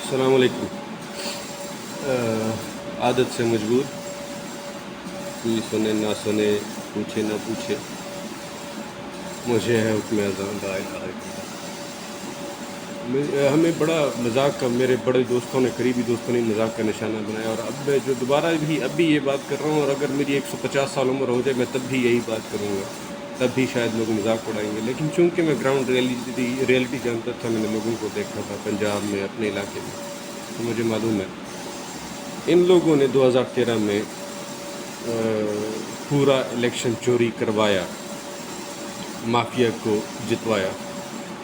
अस्सलाम वालेकुम। आदत से मजबूर, कोई सुने ना सुने, पूछे ना पूछे, मुझे है हुक्म अज़ां ला इलाहा इल्लल्लाह। हमें बड़ा मजाक का, मेरे बड़े दोस्तों ने, करीबी दोस्तों ने मजाक का निशाना बनाया, और अब मैं जो दोबारा भी अब भी ये बात कर रहा हूँ, और अगर मेरी 150 साल उम्र हो जाए मैं तब भी यही बात करूँगा, तब भी शायद लोग मजाक उड़ाएंगे। लेकिन चूंकि मैं ग्राउंड रियलिटी जानता था, मैंने लोगों को देखा था पंजाब में, अपने इलाके में, तो मुझे मालूम है इन लोगों ने 2013 में पूरा इलेक्शन चोरी करवाया, माफिया को जितवाया।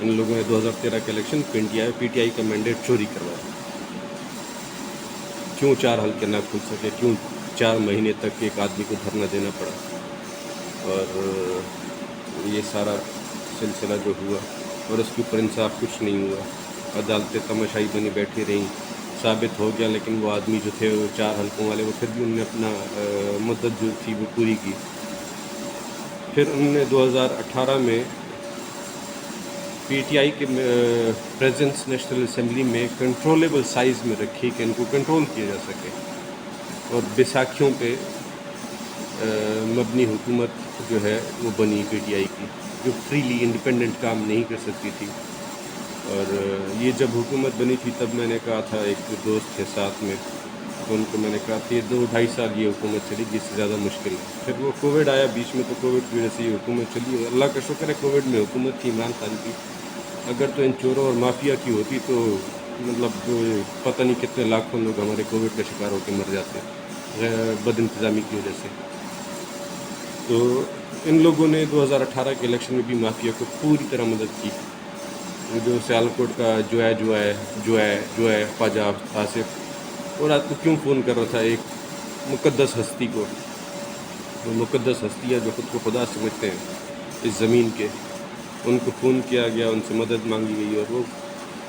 इन लोगों ने 2013 का इलेक्शन पीटीआई का मैंडेट चोरी करवाया। क्यों 4 हल्के ना खुल सके, क्यों 4 महीने तक एक आदमी को धरना देना पड़ा, और ये सारा सिलसिला जो हुआ, और उसके ऊपर इंसाफ कुछ नहीं हुआ। अदालतें तमाशाई बनी बैठी रहीं, साबित हो गया, लेकिन वो आदमी जो थे वो 4 हल्कों वाले, वो फिर भी उन्होंने अपना मुद्दत जो थी वो पूरी की। फिर उन्होंने 2018 में पीटीआई के प्रेजेंस नेशनल असेंबली में कंट्रोलेबल साइज़ में रखी कि इनको कंट्रोल किया जा सके, और बैसाखियों पे मबनी हुकूमत जो है वो बनी पीटीआई की, जो फ्रीली इंडिपेंडेंट काम नहीं कर सकती थी। और ये जब हुकूमत बनी थी तब मैंने कहा था, एक दोस्त थे साथ में, तो उनको मैंने कहा था ये 2-2.5 साल ये हुकूमत चली, जिससे ज़्यादा मुश्किल है। फिर वो कोविड आया बीच में, तो कोविड की वजह से ये हुकूमत चली। अल्लाह का शुक्र है कोविड में हुकूमत थी इमरान खान की, अगर तो इन चोरों और माफिया की होती तो मतलब जो पता नहीं कितने लाखों लोग हमारे कोविड का शिकार होकर मर जाते बद इंतज़ामी की वजह से। तो इन लोगों ने 2018 के इलेक्शन में भी माफिया को पूरी तरह मदद की। जो सियालकोट का जो है ख्वाजा आसिफ, और रात को क्यों फ़ोन कर रहा था एक मुक़द्दस हस्ती को, वो मुक़द्दस हस्तियाँ जो ख़ुद को खुदा समझते हैं इस ज़मीन के, उनको फ़ोन किया गया, उनसे मदद मांगी गई, और वो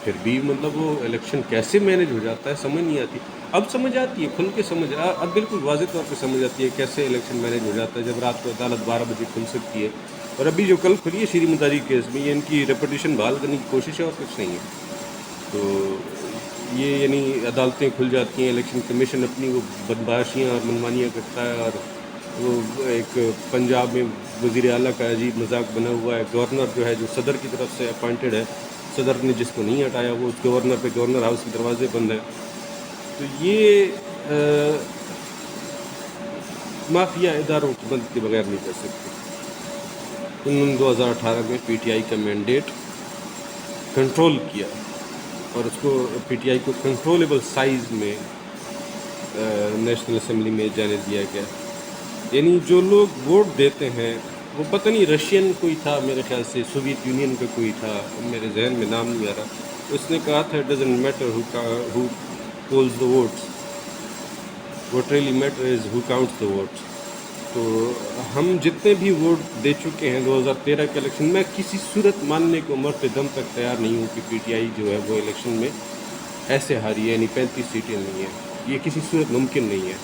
फिर भी मतलब वो इलेक्शन कैसे मैनेज हो जाता है समझ नहीं आती। अब समझ आती है, खुल के समझ अब बिल्कुल वाज़ेह तौर पे समझ आती है कैसे इलेक्शन मैनेज हो जाता है, जब रात को अदालत 12 बजे खुल सकती है। और अभी जो कल खुली है श्री मुतारी केस में, ये इनकी रेपुटेशन बहाल करने की कोशिश है और कुछ नहीं है। तो ये यानी अदालतें खुल जाती हैं, इलेक्शन कमीशन अपनी वो बदमाशियाँ और मनमानियाँ करता है, और वो एक पंजाब में वज़ीर आला का अजीब मजाक बना हुआ है। गवर्नर जो है, जो सदर की तरफ से अपॉइंटेड है, सदर ने जिसको नहीं हटाया, वो उस गवर्नर पे गवर्नर हाउस के दरवाजे बंद है। तो ये माफिया इदारों की मदद के बगैर नहीं कर सकते। उन्होंने 2018 में पीटीआई का मैंडेट कंट्रोल किया, और उसको पीटीआई को कंट्रोलेबल साइज़ में नेशनल असेंबली में जाने दिया गया। यानी जो लोग वोट देते हैं वो पता नहीं रशियन कोई था, मेरे ख्याल से सोवियत यूनियन का कोई था, मेरे जहन में नाम नहीं आ रहा। उसने कहा था it doesn't matter who polls the votes, what really matter is who counts the votes. तो हम जितने भी वोट दे चुके हैं 2013 के इलेक्शन में, किसी सूरत मानने को मरते दम तक तैयार नहीं हूँ कि पीटीआई जो है वो इलेक्शन में ऐसे हारी है, यानी 35 सीटें नहीं है, ये किसी सूरत मुमकिन नहीं है।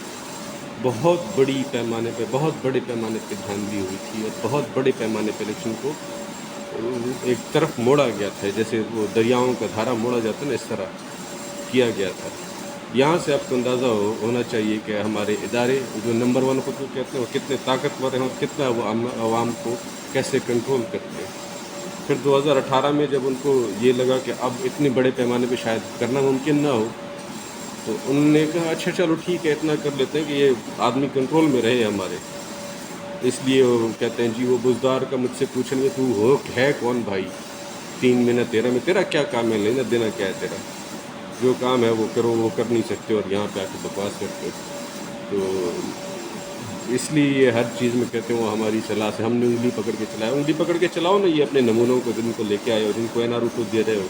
बहुत बड़ी पैमाने पे, बहुत बड़े पैमाने पे धांधली हुई थी, और बहुत बड़े पैमाने पे इलेक्शन को एक तरफ मोड़ा गया था, जैसे वो दरियाओं का धारा मोड़ा जाता है ना, इस तरह किया गया था। यहाँ से आपको अंदाज़ा होना चाहिए कि हमारे इदारे जो नंबर 1 को कहते हैं वो कितने ताकतवर हैं, और कितना वो आवाम को कैसे कंट्रोल करते हैं। फिर 2018 में जब उनको ये लगा कि अब इतने बड़े पैमाने पे शायद करना मुमकिन ना हो, तो उन्होंने कहा अच्छा चलो ठीक है, इतना कर लेते हैं कि ये आदमी कंट्रोल में रहे हमारे। इसलिए वो कहते हैं जी, वो बुज़दार का मुझसे पूछेंगे तू है कौन भाई, 3 महीना 13 में तेरा क्या काम है, लेना देना क्या है तेरा, जो काम है वो करो, वो कर नहीं सकते और यहाँ पे आके बकवास करते हो। तो इसलिए ये हर चीज़ में कहते हैं वो हमारी सलाह से, हमने उंगली पकड़ के चलाया। उंगली पकड़ के चलाओ ना, ये अपने नमूनों को जिनको लेके आए हो, जिनको एनआरओ को दे रहे हो,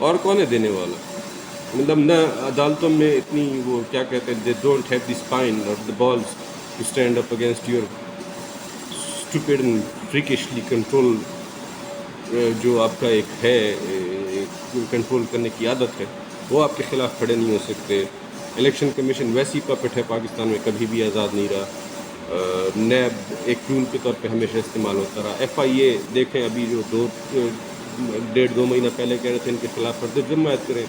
और कौन है देने वाला। मतलब न अदालतों में इतनी वो क्या कहते हैं, they don't have the spine और the balls to stand up against your stupid and freakishly control, जो आपका एक है कंट्रोल करने की आदत है, वो आपके ख़िलाफ़ खड़े नहीं हो सकते। इलेक्शन कमीशन वैसी पपेट है, पाकिस्तान में कभी भी आज़ाद नहीं रहा। नैब एक टूल के तौर पे हमेशा इस्तेमाल होता रहा। FIA देखें, अभी जो 1.5-2 महीना पहले कह रहे थे इनके ख़िलाफ़ फर्द जमायत करें,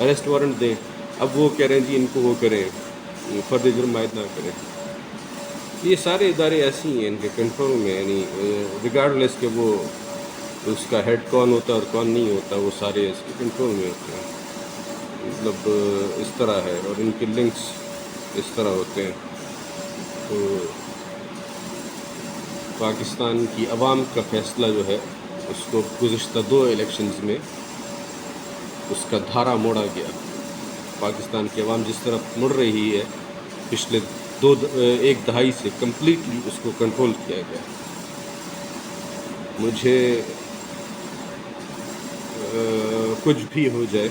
अरेस्ट वारंट दें, अब वो कह रहे हैं जी इनको वो करें, फर्द जुर्म आयद ना करें। ये सारे इदारे ऐसे ही हैं इनके कंट्रोल में, यानी रिगार्डलेस के वो उसका हेड कौन होता है और कौन नहीं होता, वो सारे इसके कंट्रोल में होते हैं। मतलब इस तरह है, और इनके लिंक्स इस तरह होते हैं। तो पाकिस्तान की आवाम का फ़ैसला जो है उसको गुज़िश्ता 2 इलेक्शंस में उसका धारा मोड़ा गया। पाकिस्तान की आवाम जिस तरफ मुड़ रही है पिछले एक दहाई से कम्प्लीटली उसको कंट्रोल किया गया। मुझे कुछ भी हो जाए,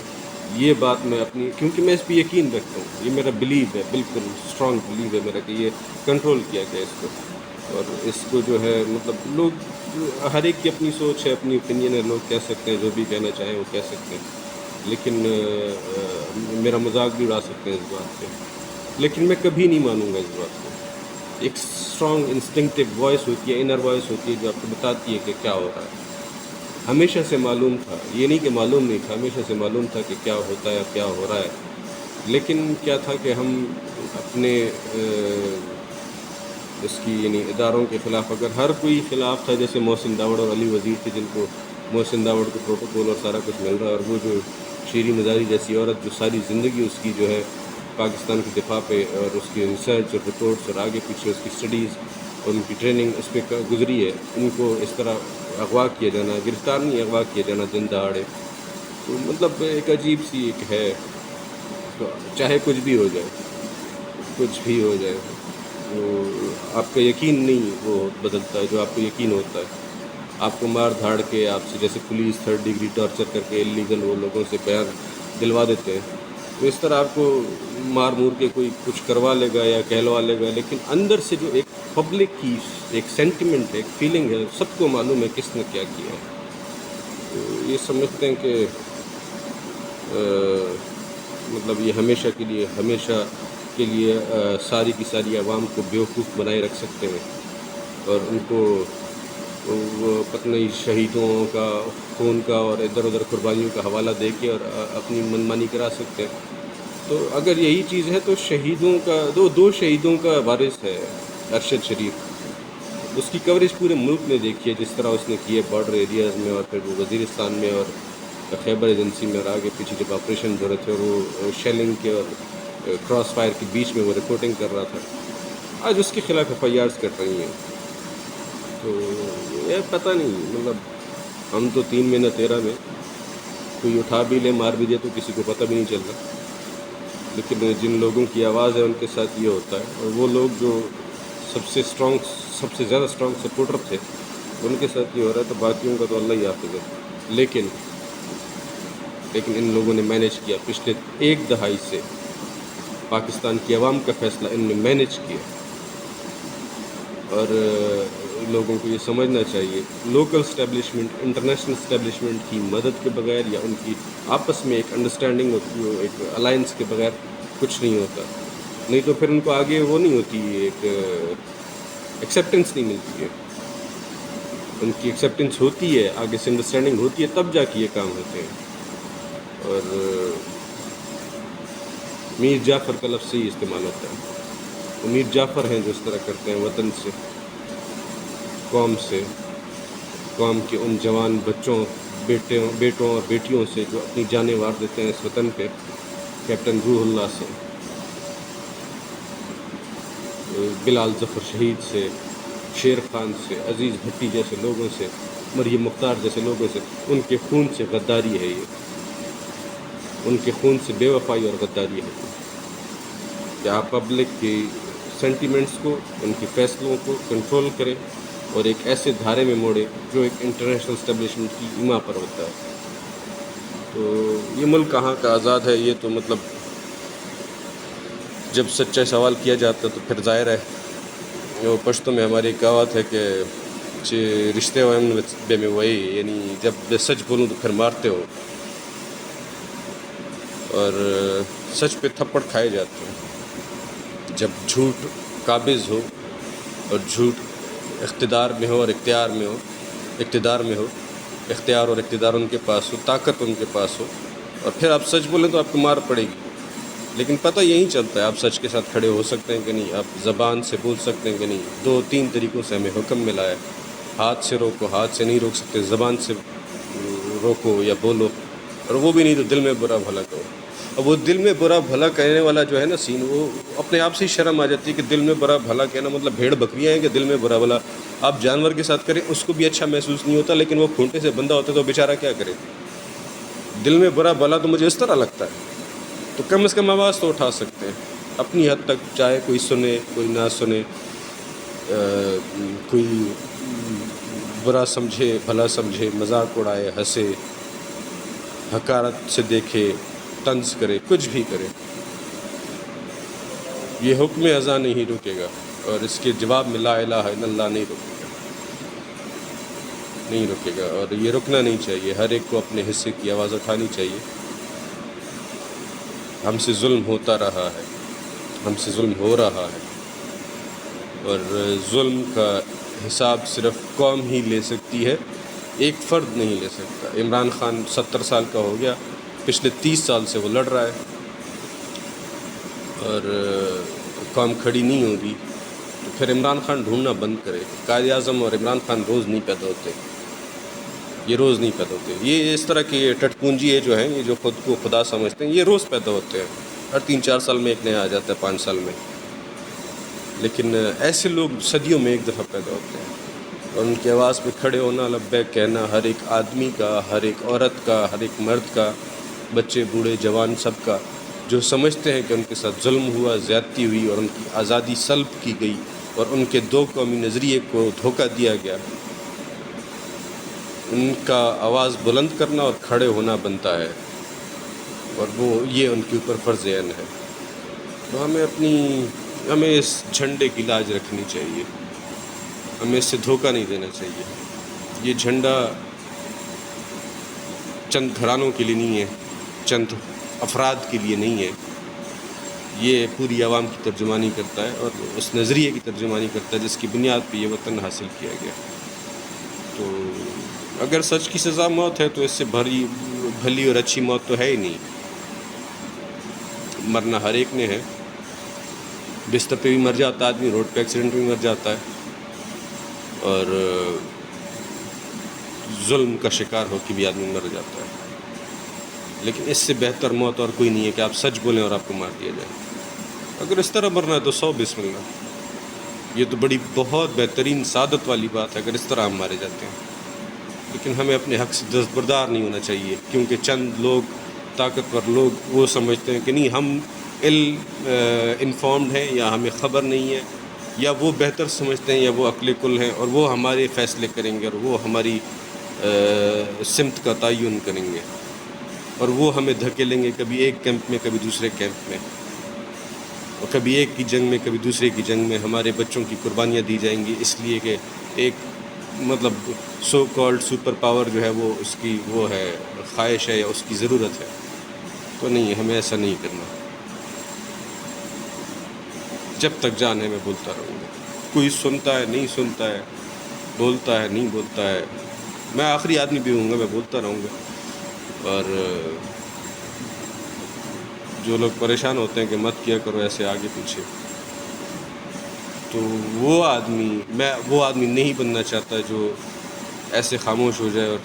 ये बात मैं अपनी, क्योंकि मैं इस पर यकीन रखता हूँ, ये मेरा बिलीव है, बिल्कुल स्ट्रॉन्ग बिलीव है मेरा कि ये कंट्रोल किया गया इसको। और इसको जो है मतलब लोग, हर एक की अपनी सोच है, अपनी ओपिनियन है, लोग कह सकते हैं जो भी कहना चाहें वो कह सकते हैं, लेकिन मेरा मजाक भी उड़ा सकते हैं इस बात पे, लेकिन मैं कभी नहीं मानूंगा इस बात को। एक स्ट्रॉन्ग इंस्टिंक्टिव वॉइस होती है, इनर वॉइस होती है जो आपको बताती है कि क्या हो रहा है। हमेशा से मालूम था, ये नहीं कि मालूम नहीं था, हमेशा से मालूम था कि क्या होता है, क्या हो रहा है, लेकिन क्या था कि हम अपने इसकी यानी इदारों के ख़िलाफ़, अगर हर कोई ख़िलाफ़ था, जैसे मोहसिन दावड़ और अली वज़ीर थे जिनको मोहसिन दावड़ को प्रोटोकॉल और सारा कुछ मिल रहा है, और वो जो शीरी मज़ारी जैसी औरत जो सारी ज़िंदगी उसकी जो है पाकिस्तान के दिफा पे और उसकी रिसर्च और रिपोर्ट्स और आगे पीछे उसकी स्टडीज़ और उनकी ट्रेनिंग इस पर गुजरी है, उनको इस तरह अगवा किया जाना, गिरफ़्तार नहीं अगवा किया जाना दिन दहाड़े, तो मतलब एक अजीब सी एक है। तो चाहे कुछ भी हो जाए, कुछ भी हो जाए, वो आपका यकीन नहीं वो बदलता है जो आपको यकीन होता है। आपको मार धाड़ के, आपसे जैसे पुलिस 3rd डिग्री टॉर्चर करके इलीगल वो लोगों से बयान दिलवा देते हैं, तो इस तरह आपको मार मूर के कोई कुछ करवा लेगा या कहलवा लेगा, लेकिन अंदर से जो एक पब्लिक की एक सेंटिमेंट है, एक फीलिंग है, सबको मालूम है किसने क्या किया है। तो ये समझते हैं कि मतलब ये हमेशा के लिए सारी की सारी आवाम को बेवकूफ़ बनाए रख सकते हैं, और उनको वो पता नहीं शहीदों का खून का और इधर उधर कुर्बानियों का हवाला दे के और अपनी मनमानी करा सकते हैं। तो अगर यही चीज़ है तो शहीदों का दो शहीदों का वारिस है अरशद शरीफ, उसकी कवरेज पूरे मुल्क ने देखी है, जिस तरह उसने की है बॉर्डर एरियाज़ में और फिर वो वज़ीरिस्तान में और खैबर एजेंसी में और आगे पीछे जब ऑपरेशन हो रहे थे और वो शेलिंग के और क्रॉस फायर के बीच में वो रिपोर्टिंग कर रहा था, आज उसके खिलाफ FIRs कट रही हैं। तो ये पता नहीं, मतलब हम तो 3 महीना 13 में कोई उठा भी ले मार भी दे तो किसी को पता भी नहीं चल रहा, लेकिन जिन लोगों की आवाज़ है उनके साथ ये होता है, और वो लोग जो सबसे ज़्यादा स्ट्रॉन्ग सपोर्टर थे उनके साथ ये हो रहा है, तो बाकियों का तो अल्लाह ही हाफ़िज़ है। लेकिन इन लोगों ने मैनेज किया, पिछले एक दहाई से पाकिस्तान की आवाम का फ़ैसला इनने मैनेज किया, और लोगों को ये समझना चाहिए लोकल स्टैब्लिशमेंट इंटरनेशनल स्टैब्लिशमेंट की मदद के बगैर या उनकी आपस में एक अंडरस्टैंडिंग होती हो, एक अलायंस के बगैर कुछ नहीं होता, नहीं तो फिर उनको आगे वो नहीं होती, एक एक्सेप्टेंस नहीं मिलती है। उनकी एक्सेप्टेंस होती है, आगे से अंडरस्टैंडिंग होती है, तब जाके ये काम होते हैं। और मीर जाफ़र का लफ्ज़ ही इस्तेमाल होता है, तो मीर जाफ़र हैं जो इस तरह करते हैं वतन से, कौम के उन जवान बच्चों, बेटों और बेटियों से जो अपनी जानें वार देते हैं इस वतन पे, कैप्टन रूहुल्लाह से, बिलाल ज़फ़र शहीद से, शेर खान से, अज़ीज़ भट्टी जैसे लोगों से, मरियम मुख्तार जैसे लोगों से, उनके खून से गद्दारी है ये, उनके खून से बेवफाई और गद्दारी है कि आप पब्लिक की सेंटिमेंट्स को, उनके फ़ैसलों को कंट्रोल करें और एक ऐसे धारे में मोड़े जो एक इंटरनेशनल स्टैब्लिशमेंट की ईमा पर होता है। तो ये मुल्क कहाँ का आज़ाद है, ये तो मतलब जब सच्चा सवाल किया जाता है तो फिर ज़ाहिर है, वो पश्तो में हमारी कहावत है कि रिश्ते बे में वही, यानी जब सच बोलूँ तो फिर मारते हो, और सच पे थप्पड़ खाए जाते हैं। जब झूठ काबिज़ हो और झूठ इख्तियार में हो और इख्तियार में हो, इख्तियार और इख्तियार उनके पास हो, ताकत उनके पास हो, اور پھر آپ سچ بولیں تو آپ کو مار پڑے گی، لیکن پتہ یہی چلتا ہے آپ سچ کے ساتھ کھڑے ہو سکتے ہیں کہ نہیں، آپ زبان سے بول سکتے ہیں کہ نہیں. 2-3 طریقوں سے ہمیں حکم ملا ہے. ہاتھ سے روکو، ہاتھ سے نہیں روک سکتے، زبان سے روکو یا بولو، اور وہ بھی نہیں تو دل میں برا بھلا کرو. اور وہ دل میں برا بھلا کہنے والا جو ہے نا سین، وہ اپنے آپ سے ہی شرم آ جاتی ہے کہ دل میں برا بھلا کہنا مطلب بھیڑ بکریاں ہیں کہ دل میں برا بھلا. آپ جانور کے ساتھ کریں اس کو بھی اچھا محسوس نہیں ہوتا، لیکن وہ کھونٹے سے بندہ ہوتا ہے تو بیچارہ کیا کرے. دل میں برا بھلا تو مجھے اس طرح لگتا ہے، تو کم از کم آواز تو اٹھا سکتے ہیں اپنی حد تک، چاہے کوئی سنے کوئی نہ سنے، کوئی برا سمجھے بھلا سمجھے، مذاق اڑائے، ہنسے، حقارت سے دیکھے، طنز کرے، کچھ بھی کرے. یہ حکم اذاں نہیں رکے گا، اور اس کے جواب میں لا الہ الا اللہ نہیں رکے گا، اور یہ رکنا نہیں چاہیے. ہر ایک کو اپنے حصے کی آواز اٹھانی چاہیے. ہم سے ظلم ہوتا رہا ہے، ہم سے ظلم ہو رہا ہے، اور ظلم کا حساب صرف قوم ہی لے سکتی ہے، ایک فرد نہیں لے سکتا. عمران خان 70 سال کا ہو گیا، پچھلے 30 سال سے وہ لڑ رہا ہے، اور قوم کھڑی نہیں ہوگی. تو پھر عمران خان ڈھونڈنا بند کرے. قائد اعظم اور عمران خان روز نہیں پیدا ہوتے، یہ روز نہیں پیدا ہوتے. یہ اس طرح کے ٹٹپونجی جو ہیں، یہ جو خود کو خدا سمجھتے ہیں، یہ روز پیدا ہوتے ہیں. ہر 3-4 سال میں ایک نیا آ جاتا ہے، 5 سال میں. لیکن ایسے لوگ صدیوں میں ایک دفعہ پیدا ہوتے ہیں، اور ان کی آواز پہ کھڑے ہونا، لبیک کہنا، ہر ایک آدمی کا، ہر ایک عورت کا، ہر ایک مرد کا، بچے بوڑھے جوان سب کا، جو سمجھتے ہیں کہ ان کے ساتھ ظلم ہوا، زیادتی ہوئی، اور ان کی آزادی سلب کی گئی، اور ان کے 2 قومی نظریے کو دھوکہ دیا گیا، ان کا آواز بلند کرنا اور کھڑے ہونا بنتا ہے، اور وہ یہ ان کے اوپر فرض عین ہے. تو ہمیں اس جھنڈے کی لاج رکھنی چاہیے، ہمیں اس سے دھوکہ نہیں دینا چاہیے. یہ جھنڈا چند گھرانوں کے لیے نہیں ہے، چند افراد کے لیے نہیں ہے، یہ پوری عوام کی ترجمانی کرتا ہے، اور اس نظریے کی ترجمانی کرتا ہے جس کی بنیاد پہ یہ وطن حاصل کیا گیا. تو اگر سچ کی سزا موت ہے تو اس سے بھلی اور اچھی موت تو ہے ہی نہیں. مرنا ہر ایک نے ہے، بستر پہ بھی مر جاتا ہے آدمی، روڈ پہ ایکسیڈنٹ بھی مر جاتا ہے، اور ظلم کا شکار ہو کے بھی آدمی مر جاتا ہے. لیکن اس سے بہتر موت اور کوئی نہیں ہے کہ آپ سچ بولیں اور آپ کو مار دیا جائے. اگر اس طرح مرنا ہے تو 100 بسم اللہ، یہ تو بہت بہترین سعادت والی بات ہے اگر اس طرح ہم مارے جاتے ہیں. لیکن ہمیں اپنے حق سے دستبردار نہیں ہونا چاہیے، کیونکہ چند لوگ، طاقتور لوگ، وہ سمجھتے ہیں کہ نہیں ہم انفارمڈ ہیں، یا ہمیں خبر نہیں ہے، یا وہ بہتر سمجھتے ہیں، یا وہ عقل کل ہیں، اور وہ ہمارے فیصلے کریں گے، اور وہ ہماری سمت کا تعین کریں گے، اور وہ ہمیں دھکیلیں گے کبھی ایک کیمپ میں کبھی دوسرے کیمپ میں، اور کبھی ایک کی جنگ میں کبھی دوسرے کی جنگ میں. ہمارے بچوں کی قربانیاں دی جائیں گی اس لیے کہ ایک مطلب سو کالڈ سپر پاور جو ہے وہ ہے، خواہش ہے، یا اس کی ضرورت ہے. تو نہیں، ہمیں ایسا نہیں کرنا. جب تک جان ہے میں بولتا رہوں گا، کوئی سنتا ہے نہیں سنتا ہے، بولتا ہے نہیں بولتا ہے، میں آخری آدمی بھی ہوں گا، میں بولتا رہوں گا. اور جو لوگ پریشان ہوتے ہیں کہ مت کیا کرو ایسے آگے پیچھے، تو وہ آدمی نہیں بننا چاہتا جو ایسے خاموش ہو جائے اور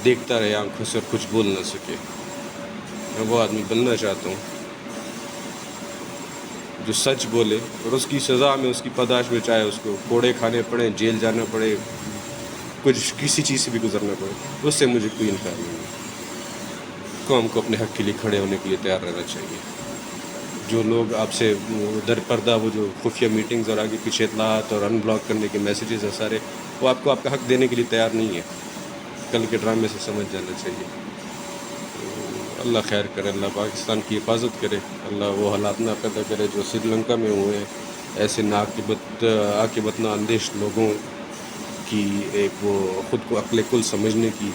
دیکھتا رہے آنکھوں سے اور کچھ بول نہ سکے. میں وہ آدمی بننا چاہتا ہوں جو سچ بولے، اور اس کی سزا میں، اس کی پاداش میں، چاہے اس کو کوڑے کھانے پڑیں، جیل جانا پڑے، کسی چیز سے بھی گزرنا پڑے، اس سے مجھے کوئی انکار نہیں ہے. قوم کو اپنے حق کے لیے کھڑے ہونے کے لیے تیار رہنا چاہیے. جو لوگ آپ سے در پردہ وہ جو خفیہ میٹنگز اور آگے پیچھے اطلاعات اور ان بلاک کرنے کے میسیجز ہیں سارے، وہ آپ کو آپ کا حق دینے کے لیے تیار نہیں ہے. کل کے ڈرامے سے سمجھ جانا چاہیے. اللہ خیر کرے، اللہ پاکستان کی حفاظت کرے، اللہ وہ حالات نہ پیدا کرے جو سری لنکا میں ہوئے. ایسے عاقبت نہ اندیش لوگوں کی ایک وہ خود کو عقل کل سمجھنے کی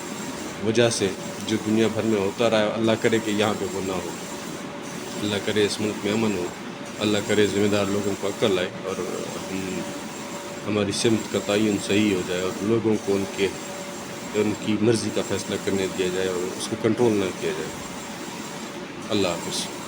وجہ سے جو دنیا بھر میں ہوتا رہا ہے، اللہ کرے کہ یہاں پہ وہ نہ ہو. اللہ کرے اس ملک میں امن ہو، اللہ کرے ذمہ دار لوگوں کو عقل آئے، اور ہماری سمت کا تعین صحیح ہو جائے، اور لوگوں کو ان کے ان کی مرضی کا فیصلہ کرنے دیا جائے اور اس کو کنٹرول نہ کیا جائے. اللہ حافظ.